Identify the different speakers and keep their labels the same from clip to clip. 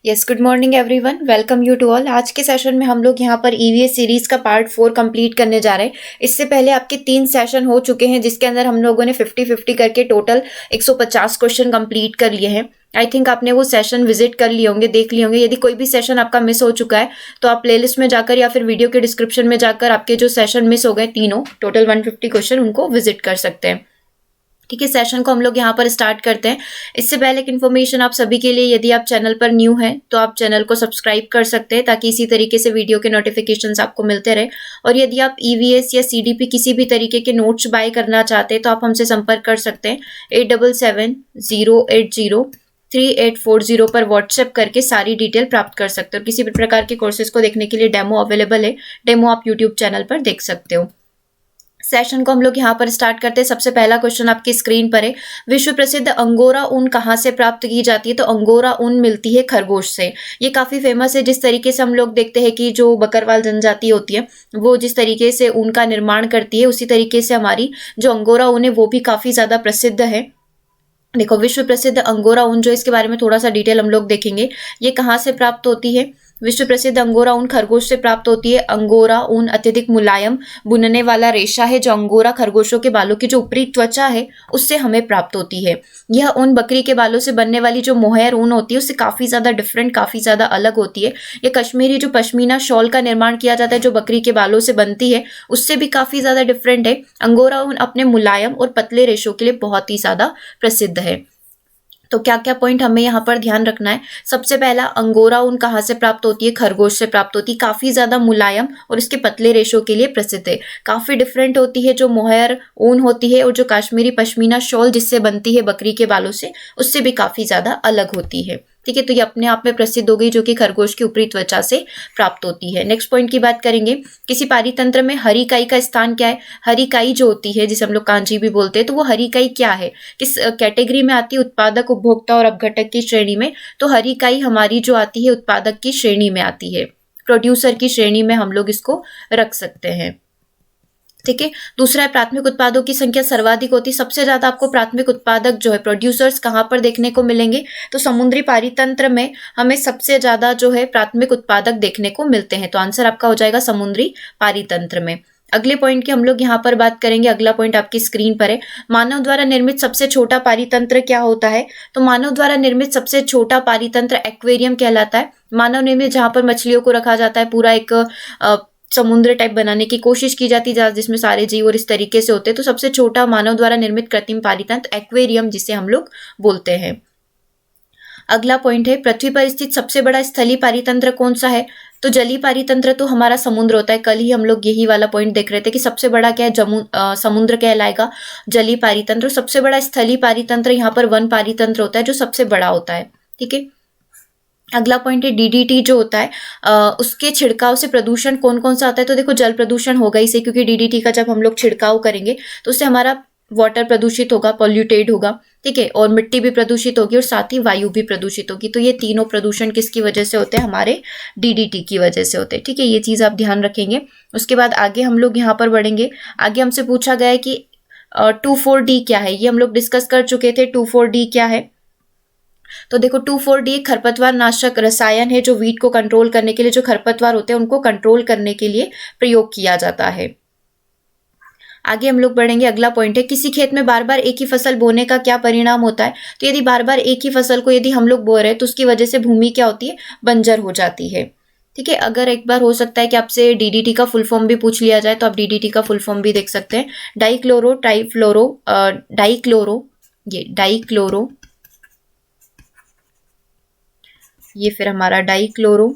Speaker 1: Yes, good morning everyone, welcome you to all. आज के session में हम लोग यहाँ पर ईवीएस सीरीज का पार्ट 4 कंप्लीट करने जा रहे हैं। इससे पहले आपके 3 सेशन हो चुके हैं जिसके अंदर हम लोगों ने 50-50 करके टोटल 150 क्वेश्चन कंप्लीट कर लिए हैं। आई थिंक आपने वो सेशन विजिट कर लिए होंगे, देख लिए होंगे। यदि कोई भी सेशन आपका मिस हो चुका है तो आप प्लेलिस्ट में जाकर या फिर वीडियो के डिस्क्रिप्शन में जाकर आपके जो सेशन मिस हो गए तीनों टोटल 150 क्वेश्चन उनको विजिट कर सकते हैं। ठीक है, सेशन को हम लोग यहाँ पर स्टार्ट करते हैं। इससे पहले एक इन्फॉर्मेशन आप सभी के लिए, यदि आप चैनल पर न्यू हैं तो आप चैनल को सब्सक्राइब कर सकते हैं ताकि इसी तरीके से वीडियो के नोटिफिकेशंस आपको मिलते रहे। और यदि आप ईवीएस या सीडीपी किसी भी तरीके के नोट्स बाय करना चाहते हैं तो आप हमसे संपर्क कर सकते हैं 8770803840 पर व्हाट्सएप करके सारी डिटेल प्राप्त कर सकते हो। किसी भी प्रकार के कोर्सेज को देखने के लिए डेमो अवेलेबल है, डेमो आप यूट्यूब चैनल पर देख सकते हो। सेशन को हम लोग यहाँ पर स्टार्ट करते हैं। सबसे पहला क्वेश्चन आपकी स्क्रीन पर है, विश्व प्रसिद्ध अंगोरा ऊन कहाँ से प्राप्त की जाती है? तो अंगोरा ऊन मिलती है खरगोश से। ये काफी फेमस है। जिस तरीके से हम लोग देखते हैं कि जो बकरवाल जनजाति होती है वो जिस तरीके से ऊन का निर्माण करती है, उसी तरीके से हमारी जो अंगोरा ऊन है वो भी काफी ज्यादा प्रसिद्ध है। देखो, विश्व प्रसिद्ध अंगोरा ऊन जो, इसके बारे में थोड़ा सा डिटेल हम लोग देखेंगे। ये कहाँ से प्राप्त होती है? विश्व प्रसिद्ध अंगोरा ऊन खरगोश से प्राप्त होती है। अंगोरा ऊन अत्यधिक मुलायम बुनने वाला रेशा है जो अंगोरा खरगोशों के बालों की जो ऊपरी त्वचा है उससे हमें प्राप्त होती है। यह ऊन बकरी के बालों से बनने वाली जो मोहेयर ऊन होती है उससे काफी ज्यादा डिफरेंट, काफी ज्यादा अलग होती है। ये कश्मीरी जो पश्मीना शॉल का निर्माण किया जाता है जो बकरी के बालों से बनती है उससे भी काफी ज्यादा डिफरेंट है। अंगोरा ऊन अपने मुलायम और पतले रेशों के लिए बहुत ही ज्यादा प्रसिद्ध है। तो क्या क्या पॉइंट हमें यहाँ पर ध्यान रखना है? सबसे पहला, अंगोरा ऊन कहाँ से प्राप्त होती है? खरगोश से प्राप्त होती है। काफी ज्यादा मुलायम और इसके पतले रेशों के लिए प्रसिद्ध है। काफी डिफरेंट होती है जो मोहेयर ऊन होती है, और जो कश्मीरी पश्मीना शॉल जिससे बनती है बकरी के बालों से, उससे भी काफी ज्यादा अलग होती है। ठीक है, तो ये अपने आप में प्रसिद्ध हो गई जो कि खरगोश की ऊपरी त्वचा से प्राप्त होती है। नेक्स्ट पॉइंट की बात करेंगे, किसी पारितंत्र में हरी काई का स्थान क्या है? हरी काई जो होती है जिसे हम लोग कांजी भी बोलते हैं, तो वो हरी काई क्या है, किस कैटेगरी में आती है? उत्पादक, उपभोक्ता और अपघटक की श्रेणी में। तो हरी काई हमारी जो आती है उत्पादक की श्रेणी में आती है, प्रोड्यूसर की श्रेणी में हम लोग इसको रख सकते हैं। ठीक है, दूसरा है, प्राथमिक उत्पादों की संख्या सर्वाधिक होती है। सबसे ज्यादा आपको प्राथमिक उत्पादक जो है, प्रोड्यूसर्स, कहाँ पर देखने को मिलेंगे? तो समुद्री पारितंत्र में हमें सबसे ज्यादा जो है प्राथमिक उत्पादक देखने को मिलते हैं। तो आंसर आपका हो जाएगा समुद्री पारितंत्र में। अगले पॉइंट की हम लोग यहाँ पर बात करेंगे। अगला पॉइंट आपकी स्क्रीन पर है, मानव द्वारा निर्मित सबसे छोटा पारितंत्र क्या होता है? तो मानव द्वारा निर्मित सबसे छोटा पारितंत्र एक्वेरियम कहलाता है। मानव निर्मित, जहां पर मछलियों को रखा जाता है, पूरा एक समुद्र टाइप बनाने की कोशिश की जाती है जिसमें सारे जीव और इस तरीके से होते हैं। तो सबसे छोटा मानव द्वारा निर्मित कृत्रिम पारितंत्र एक्वेरियम जिसे हम लोग बोलते हैं। अगला पॉइंट है, पृथ्वी पर स्थित सबसे बड़ा स्थलीय पारितंत्र कौन सा है? तो जलीय पारितंत्र तो हमारा समुद्र होता है। कल ही हम लोग यही वाला पॉइंट देख रहे थे कि सबसे बड़ा क्या है, समुद्र कहलाएगा जलीय पारितंत्र। सबसे बड़ा स्थलीय पारितंत्र यहाँ पर वन पारितंत्र होता है जो सबसे बड़ा होता है। ठीक है, अगला पॉइंट है, डीडीटी जो होता है उसके छिड़काव से प्रदूषण कौन कौन सा आता है? तो देखो, जल प्रदूषण होगा इसे, क्योंकि डीडीटी का जब हम लोग छिड़काव करेंगे तो उससे हमारा वाटर प्रदूषित होगा, पॉल्यूटेड होगा। ठीक है, और मिट्टी भी प्रदूषित होगी और साथ ही वायु भी प्रदूषित होगी। तो ये तीनों प्रदूषण किसकी वजह से होते हैं? हमारे डीडीटी की वजह से होते हैं। ठीक है, ये चीज आप ध्यान रखेंगे। उसके बाद आगे हम लोग यहाँ पर बढ़ेंगे। आगे हमसे पूछा गया है कि 2,4-D क्या है? ये हम लोग डिस्कस कर चुके थे। 2,4-D क्या है? तो देखो, 2,4-D खरपतवार नाशक रसायन है जो वीट को कंट्रोल करने के लिए, जो खरपतवार होते हैं उनको कंट्रोल करने के लिए प्रयोग किया जाता है। आगे हम लोग बढ़ेंगे। अगला पॉइंट है, किसी खेत में बार बार एक ही फसल बोने का क्या परिणाम होता है? तो यदि बार बार एक ही फसल को यदि हम लोग बो रहे हैं तो उसकी वजह से भूमि क्या होती है? बंजर हो जाती है। ठीक है, अगर एक बार हो सकता है कि आपसे डीडीटी का फुल फॉर्म भी पूछ लिया जाए तो आप डीडीटी का फुल फॉर्म भी देख सकते हैं। डाइक्लोरो ट्राइफ्लोरो डाइक्लोरो, ये डाइक्लोरो, ये फिर हमारा डाइक्लोरो।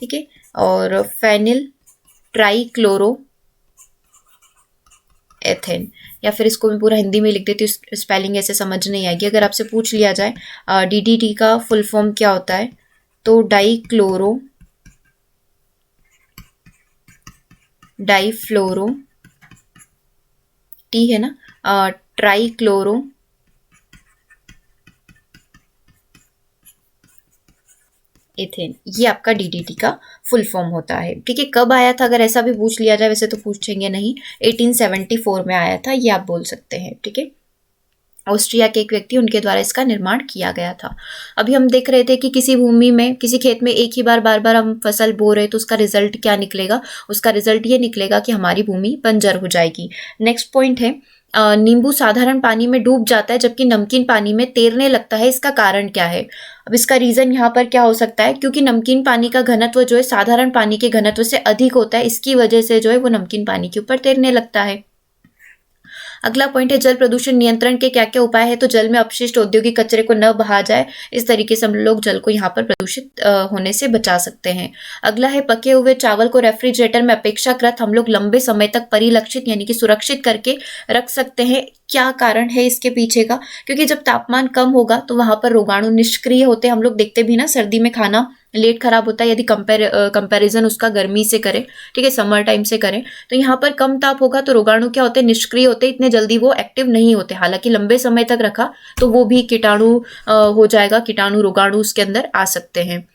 Speaker 1: ठीक है, और फेनिल ट्राइक्लोरो एथेन, या फिर इसको मैं पूरा हिंदी में लिख देती हूँ, स्पेलिंग ऐसे समझ नहीं आएगी। अगर आपसे पूछ लिया जाए डीडीटी का फुल फॉर्म क्या होता है, तो डाइक्लोरो डाइफ्लोरो, टी है ना, ट्राइक्लोरो एथेन, ये आपका डीडीटी का फुल फॉर्म होता है। ठीक है, कब आया था अगर ऐसा भी पूछ लिया जाए, वैसे तो पूछेंगे नहीं, 1874 में आया था, ये आप बोल सकते हैं। ठीक है, ऑस्ट्रिया के एक व्यक्ति, उनके द्वारा इसका निर्माण किया गया था। अभी हम देख रहे थे कि किसी भूमि में, किसी खेत में एक ही बार बार बार हम फसल बो रहे, तो उसका रिजल्ट क्या निकलेगा? उसका रिजल्ट ये निकलेगा कि हमारी भूमि बंजर हो जाएगी। नेक्स्ट पॉइंट है, नींबू साधारण पानी में डूब जाता है जबकि नमकीन पानी में तैरने लगता है, इसका कारण क्या है? अब इसका रीजन यहाँ पर क्या हो सकता है? क्योंकि नमकीन पानी का घनत्व जो है साधारण पानी के घनत्व से अधिक होता है, इसकी वजह से जो है वो नमकीन पानी के ऊपर तैरने लगता है। अगला पॉइंट है, जल प्रदूषण नियंत्रण के क्या क्या उपाय है? तो जल में अपशिष्ट औद्योगिक कचरे को न बहा जाए, इस तरीके से हम लोग जल को यहाँ पर प्रदूषित होने से बचा सकते हैं। अगला है, पके हुए चावल को रेफ्रिजरेटर में अपेक्षाकृत हम लोग लंबे समय तक परिलक्षित यानी कि सुरक्षित करके रख सकते हैं। क्या कारण है इसके पीछे का? क्योंकि जब तापमान कम होगा तो वहां पर रोगाणु निष्क्रिय होते हैं। हम लोग देखते भी ना, सर्दी में खाना लेट खराब होता है यदि कंपैरिजन उसका गर्मी से करें, ठीक है, समर टाइम से करें, तो यहाँ पर कम ताप होगा तो रोगाणु क्या होते हैं? निष्क्रिय होते हैं, इतने जल्दी वो एक्टिव नहीं होते। हालांकि लंबे समय तक रखा तो वो भी कीटाणु हो जाएगा, कीटाणु रोगाणु उसके अंदर आ सकते हैं।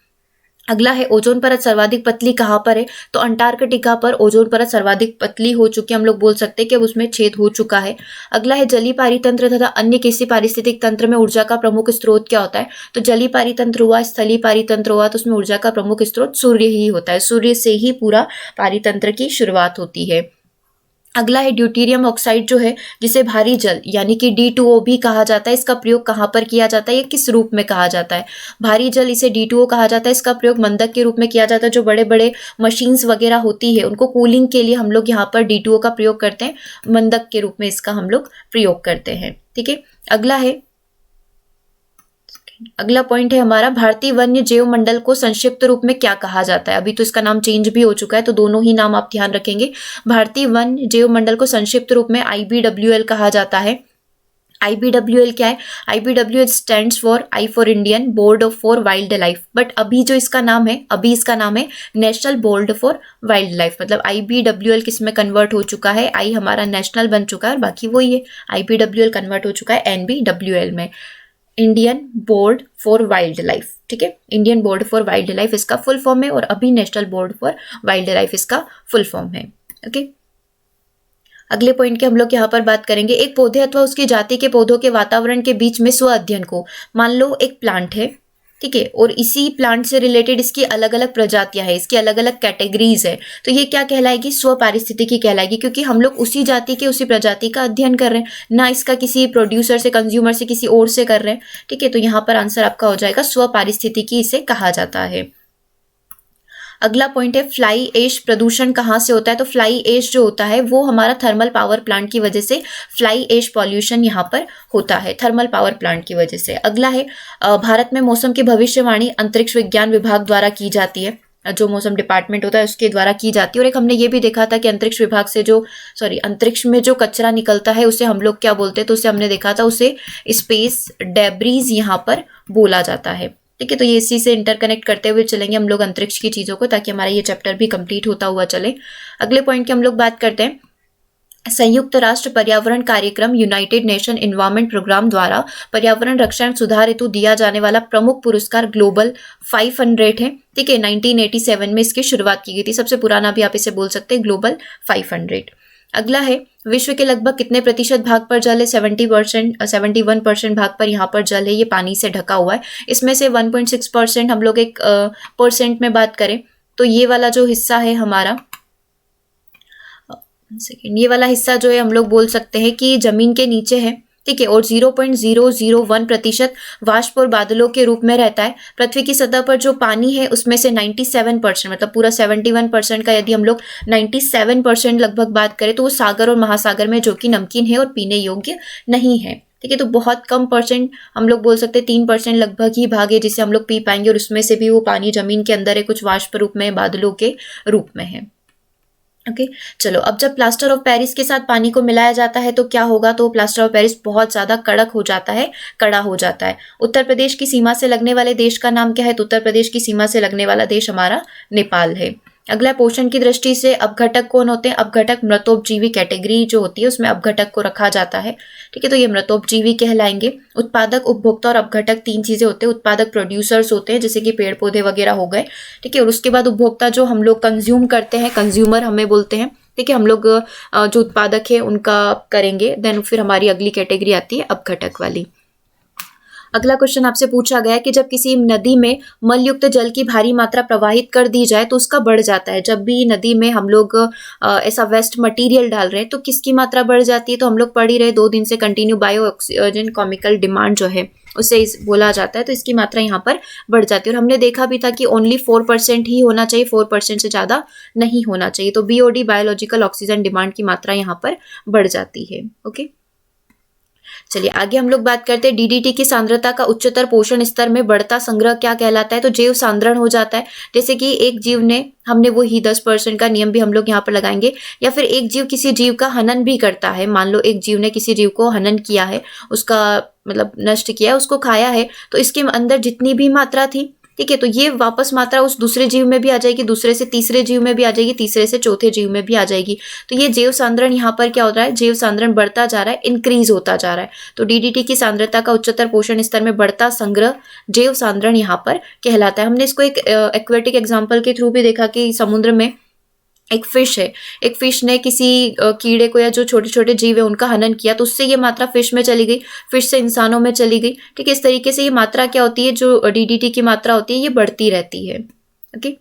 Speaker 1: अगला है, ओजोन परत सर्वाधिक पतली कहाँ पर है? तो अंटार्कटिका पर ओजोन परत सर्वाधिक पतली हो चुकी है, हम लोग बोल सकते हैं कि अब उसमें छेद हो चुका है। अगला है, जलीय पारितंत्र तथा अन्य किसी पारिस्थितिक तंत्र में ऊर्जा का प्रमुख स्रोत क्या होता है? तो जलीय पारितंत्र हुआ, स्थलीय पारितंत्र हुआ, तो उसमें ऊर्जा का प्रमुख स्रोत सूर्य ही होता है। सूर्य से ही पूरा पारितंत्र की शुरुआत होती है। अगला है, ड्यूटेरियम ऑक्साइड जो है, जिसे भारी जल यानी कि D2O भी कहा जाता है, इसका प्रयोग कहाँ पर किया जाता है? ये किस रूप में कहा जाता है? भारी जल, इसे D2O कहा जाता है। इसका प्रयोग मंदक के रूप में किया जाता है। जो बड़े बड़े मशीन्स वगैरह होती है उनको कूलिंग के लिए हम लोग यहाँ पर D2O का प्रयोग करते हैं, मंदक के रूप में इसका हम लोग प्रयोग करते हैं। ठीक है, अगला पॉइंट है हमारा, भारतीय वन्य जैव मंडल को संक्षिप्त रूप में क्या कहा जाता है? अभी तो इसका नाम चेंज भी हो चुका है, तो दोनों ही नाम आप ध्यान रखेंगे। भारतीय वन्य जैव मंडल को संक्षिप्त रूप में IBWL कहा जाता है। IBWL क्या है? IBWL stands for I for Indian, board for wild life. But अभी इसका नाम है national board for wild life. मतलब IBWL किस में कन्वर्ट हो चुका है? आई हमारा नेशनल बन चुका है और बाकी वही है, IBWL कन्वर्ट हो चुका है NBWL में, Indian board for wild life. ठीक है, Indian board for wild life इसका फुल फॉर्म है और अभी national board for wild life इसका फुल फॉर्म है। ओके, अगले पॉइंट की हम लोग यहाँ पर बात करेंगे, एक पौधे अथवा उसकी जाति के पौधों के वातावरण के बीच में स्व अध्ययन को, मान लो एक प्लांट है, ठीक है, और इसी प्लांट से रिलेटेड इसकी अलग अलग प्रजातियां है, इसकी अलग अलग कैटेगरीज है, तो ये क्या कहलाएगी? स्व पारिस्थितिकी कहलाएगी, क्योंकि हम लोग उसी जाति के उसी प्रजाति का अध्ययन कर रहे हैं, ना इसका किसी प्रोड्यूसर से, कंज्यूमर से, किसी और से कर रहे हैं। ठीक है, तो यहाँ पर आंसर आपका हो जाएगा स्व पारिस्थितिकी इसे कहा जाता है। अगला पॉइंट है, फ्लाई ऐश प्रदूषण कहाँ से होता है? तो फ्लाई ऐश जो होता है वो हमारा थर्मल पावर प्लांट की वजह से फ्लाई ऐश पॉल्यूशन यहाँ पर होता है, थर्मल पावर प्लांट की वजह से। अगला है, भारत में मौसम की भविष्यवाणी अंतरिक्ष विज्ञान विभाग द्वारा की जाती है, जो मौसम डिपार्टमेंट होता है उसके द्वारा की जाती है। और एक हमने ये भी देखा था कि अंतरिक्ष विभाग से अंतरिक्ष में जो कचरा निकलता है उसे हम लोग क्या बोलते हैं? तो उसे हमने देखा था, उसे स्पेस डेब्रीज यहाँ पर बोला जाता है। ठीक है, तो ये इसी से इंटरकनेक्ट करते हुए चलेंगे हम लोग अंतरिक्ष की चीजों को, ताकि हमारा ये चैप्टर भी कंप्लीट होता हुआ चले। अगले पॉइंट की हम लोग बात करते हैं, संयुक्त राष्ट्र पर्यावरण कार्यक्रम यूनाइटेड नेशन एनवायरमेंट प्रोग्राम द्वारा पर्यावरण रक्षण सुधार हेतु दिया जाने वाला प्रमुख पुरस्कार ग्लोबल 500 है। ठीक है, 1987 में इसकी शुरुआत की गई थी, सबसे पुराना भी आप इसे बोल सकते हैं, ग्लोबल 500। अगला है, विश्व के लगभग कितने प्रतिशत भाग पर जल है? 71% भाग पर यहाँ पर जल है, ये पानी से ढका हुआ है। इसमें से 1.6% हम लोग एक परसेंट में बात करें तो ये वाला जो हिस्सा है हमारा, ये वाला हिस्सा जो है हम लोग बोल सकते हैं कि जमीन के नीचे है। ठीक है, और 0.001% वाष्प और बादलों के रूप में रहता है। पृथ्वी की सतह पर जो पानी है उसमें से 97%, मतलब पूरा 71% का यदि हम लोग 97% लगभग बात करें तो वो सागर और महासागर में, जो कि नमकीन है और पीने योग्य नहीं है। ठीक है, तो बहुत कम परसेंट हम लोग बोल सकते हैं, 3% लगभग ही भाग है जिसे हम लोग पी पाएंगे, और उसमें से भी वो पानी जमीन के अंदर है, कुछ वाष्प रूप में, बादलों के रूप में है। ओके, चलो, अब जब प्लास्टर ऑफ पेरिस के साथ पानी को मिलाया जाता है तो क्या होगा? तो प्लास्टर ऑफ पेरिस बहुत ज्यादा कड़क हो जाता है, कड़ा हो जाता है। उत्तर प्रदेश की सीमा से लगने वाले देश का नाम क्या है? तो उत्तर प्रदेश की सीमा से लगने वाला देश हमारा नेपाल है। अगला, पोषण की दृष्टि से अपघटक कौन होते हैं? अपघटक मृतोपजीवी कैटेगरी जो होती है उसमें अपघटक को रखा जाता है। ठीक है, तो ये मृतोपजीवी कहलाएंगे। उत्पादक, उपभोक्ता और अपघटक 3 चीजें होते हैं। उत्पादक प्रोड्यूसर्स होते हैं, जैसे कि पेड़ पौधे वगैरह हो गए। ठीक है, और उसके बाद उपभोक्ता जो हम लोग कंज्यूम करते हैं, कंज्यूमर हमें बोलते हैं। ठीक है, हम लोग जो उत्पादक है उनका करेंगे। देन फिर हमारी अगली कैटेगरी आती है अपघटक वाली। अगला क्वेश्चन आपसे पूछा गया है कि जब किसी नदी में मलयुक्त जल की भारी मात्रा प्रवाहित कर दी जाए तो उसका बढ़ जाता है। जब भी नदी में हम लोग ऐसा वेस्ट मटेरियल डाल रहे हैं तो किसकी मात्रा बढ़ जाती है? तो हम लोग पढ़ ही रहे 2 दिन से continue, bio oxygen chemical demand जो है उसे बोला जाता है, तो इसकी मात्रा यहाँ पर बढ़ जाती है। और हमने देखा भी था कि ओनली 4% ही होना चाहिए, 4% से ज़्यादा नहीं होना चाहिए। तो BOD बायोलॉजिकल ऑक्सीजन डिमांड की मात्रा यहाँ पर बढ़ जाती है। ओके, चलिए आगे हम लोग बात करते हैं DDT की सांद्रता का उच्चतर पोषण स्तर में बढ़ता संग्रह क्या कहलाता है? तो जैव सांद्रण हो जाता है। जैसे कि एक जीव ने, हमने वो ही 10% का नियम भी हम लोग यहाँ पर लगाएंगे, या फिर एक जीव किसी जीव का हनन भी करता है। मान लो एक जीव ने किसी जीव को हनन किया है, उसका मतलब नष्ट किया है, उसको खाया है, तो इसके अंदर जितनी भी मात्रा थी, ठीक है, तो ये वापस मात्रा उस दूसरे जीव में भी आ जाएगी, दूसरे से तीसरे जीव में भी आ जाएगी, तीसरे से चौथे जीव में भी आ जाएगी। तो ये जैव सांद्रण यहाँ पर क्या हो रहा है? जैव सांद्रण बढ़ता जा रहा है, इंक्रीज होता जा रहा है। तो DDT की सांद्रता का उच्चतर पोषण स्तर में बढ़ता संग्रह जैव सांद्रण यहाँ पर कहलाता है। हमने इसको एक एक्वेटिक एग्जाम्पल के थ्रू भी देखा कि समुद्र में एक फिश है, एक फिश ने किसी कीड़े को या जो छोटे छोटे जीव है उनका हनन किया, तो उससे ये मात्रा फिश में चली गई, फिश से इंसानों में चली गई। ठीक है, इस तरीके से ये मात्रा क्या होती है, जो DDT की मात्रा होती है ये बढ़ती रहती है। ओके,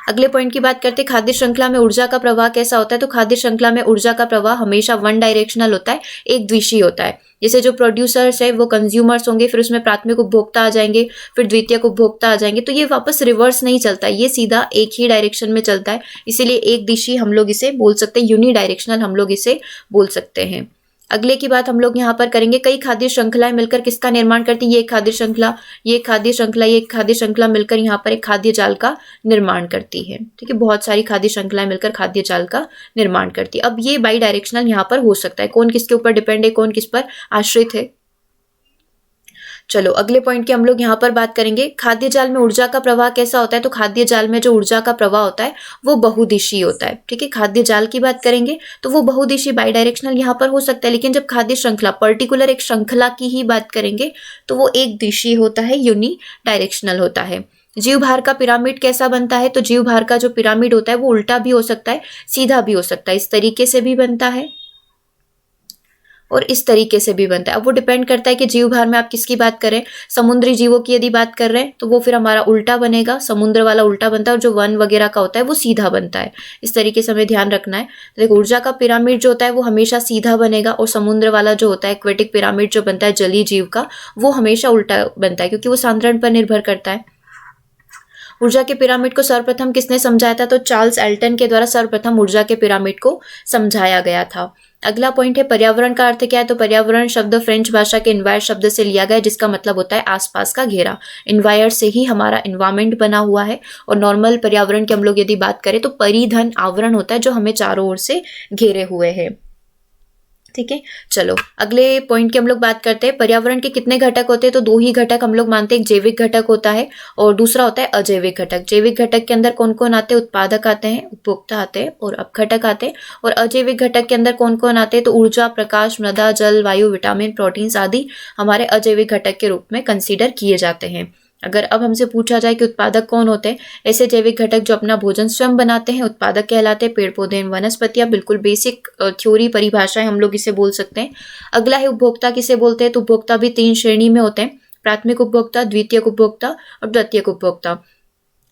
Speaker 1: अगले पॉइंट की बात करते हैं, खाद्य श्रृंखला में ऊर्जा का प्रवाह कैसा होता है? तो खाद्य श्रृंखला में ऊर्जा का प्रवाह हमेशा वन डायरेक्शनल होता है, एक द्विशीय होता है। जैसे जो प्रोड्यूसर्स है वो कंज्यूमर्स होंगे, फिर उसमें प्राथमिक उपभोक्ता आ जाएंगे, फिर द्वितीयक उपभोक्ता आ जाएंगे, तो ये वापस रिवर्स नहीं चलता है, ये सीधा एक ही डायरेक्शन में चलता है। इसीलिए एक दिशी हम लोग इसे बोल सकते हैं, यूनिडायरेक्शनल हम लोग इसे बोल सकते हैं। अगले की बात हम लोग यहाँ पर करेंगे, कई खाद्य श्रृंखलाएं मिलकर किसका निर्माण करती है? ये खाद्य श्रृंखला, ये खाद्य श्रृंखला, ये खाद्य श्रृंखला मिलकर यहाँ पर एक खाद्य जाल का निर्माण करती है। ठीक है, बहुत सारी खाद्य श्रृंखलाएं मिलकर खाद्य जाल का निर्माण करती है। अब ये बाई डायरेक्शनल यहाँ पर हो सकता है, कौन किसके ऊपर डिपेंड है, कौन किस पर आश्रित है। चलो अगले पॉइंट की हम लोग यहाँ पर बात करेंगे, खाद्य जाल में ऊर्जा का प्रवाह कैसा होता है? तो खाद्य जाल में जो ऊर्जा का प्रवाह होता है वो बहुदिशीय होता है। ठीक है, खाद्य जाल की बात करेंगे तो वो बहुदिशीय बाई डायरेक्शनल यहाँ पर हो सकता है, लेकिन जब खाद्य श्रृंखला, पर्टिकुलर एक श्रृंखला की ही बात करेंगे तो वो एक दिशीय होता है, यूनि डायरेक्शनल होता है। जीव भार का पिरामिड कैसा बनता है? तो जीव भार का जो पिरामिड होता है वो उल्टा भी हो सकता है, सीधा भी हो सकता है, इस तरीके से भी बनता है और इस तरीके से भी बनता है। अब वो डिपेंड करता है कि जीव भार में आप किसकी बात करें। समुद्री जीवों की यदि बात कर रहे हैं तो वो फिर हमारा उल्टा बनेगा, समुद्र वाला उल्टा बनता है, और जो वन वगैरह का होता है वो सीधा बनता है। इस तरीके से हमें ध्यान रखना है। तो देखो, ऊर्जा का पिरामिड जो होता है वो हमेशा सीधा बनेगा, और समुद्र वाला जो होता है एक्वेटिक पिरामिड जो बनता है जलीय जीव का, वो हमेशा उल्टा बनता है, क्योंकि वो सांद्रण पर निर्भर करता है। ऊर्जा के पिरामिड को सर्वप्रथम किसने समझाया था? तो चार्ल्स एल्टन के द्वारा सर्वप्रथम ऊर्जा के पिरामिड को समझाया गया था। अगला पॉइंट है, पर्यावरण का अर्थ क्या है? तो पर्यावरण शब्द फ्रेंच भाषा के इन्वायर शब्द से लिया गया, जिसका मतलब होता है आसपास का घेरा। इन्वायर से ही हमारा इन्वायरमेंट बना हुआ है, और नॉर्मल पर्यावरण की हम लोग यदि बात करें तो परिधन आवरण होता है जो हमें चारों ओर से घेरे हुए है। ठीक है, चलो अगले पॉइंट की हम लोग बात करते हैं, पर्यावरण के कितने घटक होते हैं? तो 2 ही घटक हम लोग मानते हैं, एक जैविक घटक होता है और दूसरा होता है अजैविक घटक। जैविक घटक के अंदर कौन कौन आते हैं? उत्पादक आते हैं, उपभोक्ता आते हैं और अपघटक आते हैं। और अजैविक घटक के अंदर कौन कौन आते हैं? तो ऊर्जा, प्रकाश, मृदा, जल, वायु, विटामिन, प्रोटीन्स आदि हमारे अजैविक घटक के रूप में कंसीडर किए जाते हैं। अगर अब हमसे पूछा जाए कि उत्पादक कौन होते हैं, ऐसे जैविक घटक जो अपना भोजन स्वयं बनाते हैं उत्पादक कहलाते हैं। पेड़ पौधे, वनस्पतियां, बिल्कुल बेसिक थ्योरी परिभाषा है, हम लोग इसे बोल सकते हैं। अगला है उपभोक्ता, किसे बोलते हैं? तो उपभोक्ता भी 3 श्रेणी में होते हैं, प्राथमिक उपभोक्ता, द्वितीयक उपभोक्ता और द्वितीयक उपभोक्ता।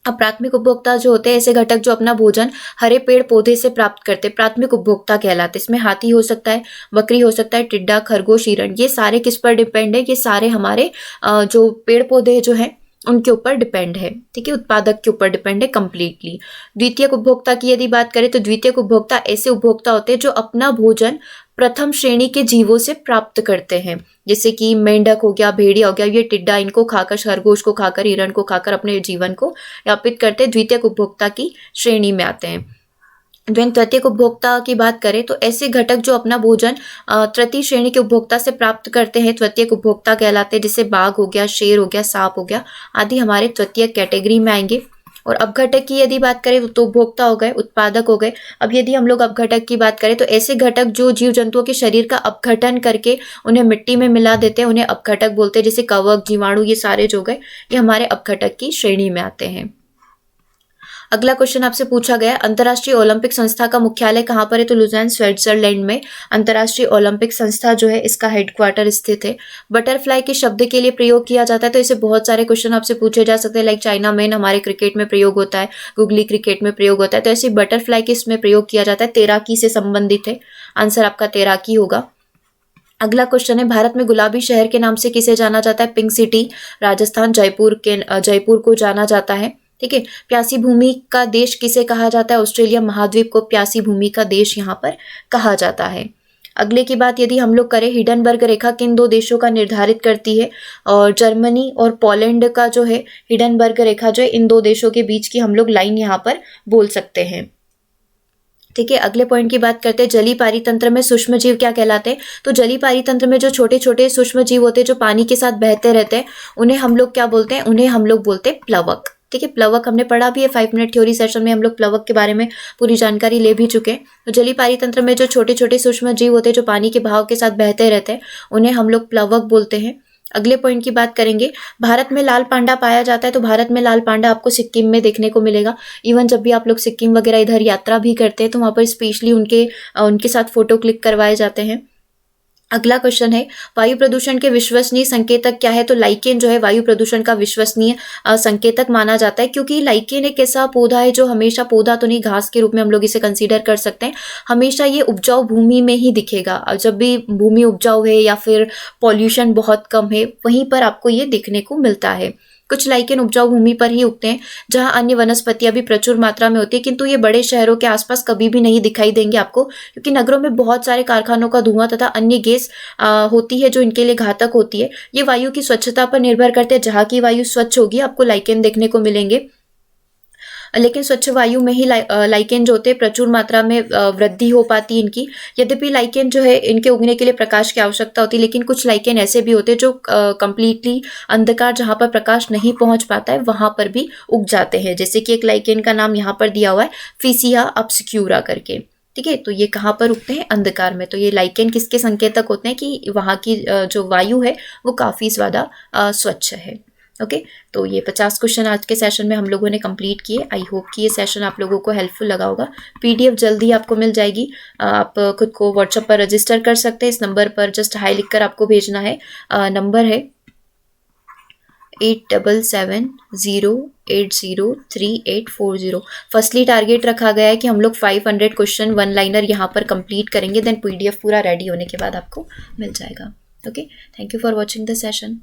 Speaker 1: अब प्राथमिक उपभोक्ता जो होते हैं ऐसे घटक जो अपना भोजन हरे पेड़ पौधे से प्राप्त करते हैं, प्राथमिक उपभोक्ता कहलाते हैं। इसमें हाथी हो सकता है, बकरी हो सकता है, टिड्डा, खरगोश, हिरण, ये सारे किस पर डिपेंड है? ये सारे हमारे जो पेड़ पौधे जो है उनके ऊपर डिपेंड है। ठीक है, उत्पादक के ऊपर डिपेंड है कंप्लीटली। द्वितीयक उपभोक्ता की यदि बात करें तो द्वितीयक उपभोक्ता ऐसे उपभोक्ता होते हैं जो अपना भोजन प्रथम श्रेणी के जीवों से प्राप्त करते हैं, जैसे कि मेंढक हो गया, भेड़िया हो गया, ये टिड्डा, इनको खाकर, खरगोश को खाकर, हिरण को खाकर अपने जीवन को यापित करते हैं, द्वितीयक उपभोक्ता की श्रेणी में आते हैं। तृतीयक उपभोक्ता की बात करें तो ऐसे घटक जो अपना भोजन तृतीय श्रेणी के उपभोक्ता से प्राप्त करते हैं तृतीयक उपभोक्ता कहलाते हैं, जैसे बाघ हो गया, शेर हो गया, सांप हो गया आदि हमारे तृतीयक कैटेगरी में आएंगे। और अपघटक की यदि बात करें तो उपभोक्ता हो गए, उत्पादक हो गए। अब यदि हम लोग अपघटक की बात करें तो ऐसे घटक जो जीव जंतुओं के शरीर का अपघटन करके उन्हें मिट्टी में मिला देते हैं, उन्हें अपघटक बोलते हैं, जैसे कवक, जीवाणु, ये सारे जो गए ये हमारे अपघटक की श्रेणी में आते हैं। अगला क्वेश्चन आपसे पूछा गया, अंतर्राष्ट्रीय ओलंपिक संस्था का मुख्यालय कहाँ पर है? तो लुज़ान स्विट्जरलैंड में अंतर्राष्ट्रीय ओलंपिक संस्था जो है इसका हेडक्वार्टर स्थित है। बटरफ्लाई के शब्द के लिए प्रयोग किया जाता है, तो इसे बहुत सारे क्वेश्चन आपसे पूछे जा सकते हैं, लाइक चाइना मैन हमारे क्रिकेट में प्रयोग होता है, गुगली क्रिकेट में प्रयोग होता है, तो ऐसे बटरफ्लाई किस में प्रयोग किया जाता है? तैराकी से संबंधित है, आंसर आपका तैराकी होगा। अगला क्वेश्चन है, भारत में गुलाबी शहर के नाम से किसे जाना जाता है? पिंक सिटी, राजस्थान, जयपुर को जाना जाता है। ठीक है। प्यासी भूमि का देश किसे कहा जाता है? ऑस्ट्रेलिया महाद्वीप को प्यासी भूमि का देश यहाँ पर कहा जाता है। अगले की बात यदि हम लोग करें, हिडनबर्ग रेखा किन दो देशों का निर्धारित करती है? और जर्मनी और पोलैंड का जो है हिडनबर्ग रेखा जो है इन दो देशों के बीच की हम लोग लाइन यहाँ पर बोल सकते हैं। ठीक है। अगले पॉइंट की बात करते हैं, जलीय पारितंत्र में सूक्ष्म जीव क्या कहलाते हैं? तो जलीय पारितंत्र में जो छोटे छोटे सूक्ष्म जीव होते हैं जो पानी के साथ बहते रहते हैं उन्हें हम लोग क्या बोलते हैं? उन्हें हम लोग बोलते हैं प्लवक। ठीक है। प्लवक हमने पढ़ा भी है 5 मिनट थ्योरी सेशन में, हम लोग प्लवक के बारे में पूरी जानकारी ले भी चुके हैं। तो जलीय पारितंत्र में जो छोटे छोटे सूक्ष्म जीव होते हैं जो पानी के बहाव के साथ बहते रहते हैं उन्हें हम लोग प्लवक बोलते हैं। अगले पॉइंट की बात करेंगे, भारत में लाल पांडा पाया जाता है, तो भारत में लाल पांडा आपको सिक्किम में देखने को मिलेगा। इवन जब भी आप लोग सिक्किम वगैरह इधर यात्रा भी करते हैं तो वहाँ पर स्पेशली उनके साथ फोटो क्लिक करवाए जाते हैं। अगला क्वेश्चन है, वायु प्रदूषण के विश्वसनीय संकेतक क्या है? तो लाइकेन जो है वायु प्रदूषण का विश्वसनीय संकेतक माना जाता है, क्योंकि लाइकेन एक ऐसा पौधा है जो हमेशा, पौधा तो नहीं, घास के रूप में हम लोग इसे कंसीडर कर सकते हैं, हमेशा ये उपजाऊ भूमि में ही दिखेगा। और जब भी भूमि उपजाऊ है या फिर पॉल्यूशन बहुत कम है वहीं पर आपको ये दिखने को मिलता है। कुछ लाइकेन उपजाऊ भूमि पर ही उगते हैं जहां अन्य वनस्पतियां भी प्रचुर मात्रा में होती है, किंतु ये बड़े शहरों के आसपास कभी भी नहीं दिखाई देंगे आपको, क्योंकि नगरों में बहुत सारे कारखानों का धुआं तथा अन्य गैस होती है जो इनके लिए घातक होती है। ये वायु की स्वच्छता पर निर्भर करते हैं, जहाँ की वायु स्वच्छ होगी आपको लाइकेन देखने को मिलेंगे। लेकिन स्वच्छ वायु में ही लाइकेन जो होते हैं प्रचुर मात्रा में वृद्धि हो पाती है इनकी। यद्यपि लाइकेन जो है इनके उगने के लिए प्रकाश की आवश्यकता होती है, लेकिन कुछ लाइकेन ऐसे भी होते हैं जो कंप्लीटली अंधकार, जहाँ पर प्रकाश नहीं पहुंच पाता है वहां पर भी उग जाते हैं। जैसे कि एक लाइकेन का नाम यहाँ पर दिया हुआ है, फिसिया ऑब्सक्यूरा करके। ठीक है। तो ये कहाँ पर उगते हैं? अंधकार में। तो ये लाइकेन किसके संकेतक होते हैं? कि वहाँ की जो वायु है वो काफी ज्यादा स्वच्छ है। ओके। तो ये 50 क्वेश्चन आज के सेशन में हम लोगों ने कंप्लीट किए। आई होप कि ये सेशन आप लोगों को हेल्पफुल लगा होगा। पीडीएफ जल्दी आपको मिल जाएगी। आप खुद को व्हाट्सएप पर रजिस्टर कर सकते हैं। इस नंबर पर जस्ट हाई लिखकर आपको भेजना है। नंबर है 8770803840। फर्स्टली टारगेट रखा गया है कि हम लोग 500 क्वेश्चन वन लाइनर यहाँ पर कंप्लीट करेंगे, देन पीडीएफ पूरा रेडी होने के बाद आपको मिल जाएगा। Okay. Thank you for watching the session.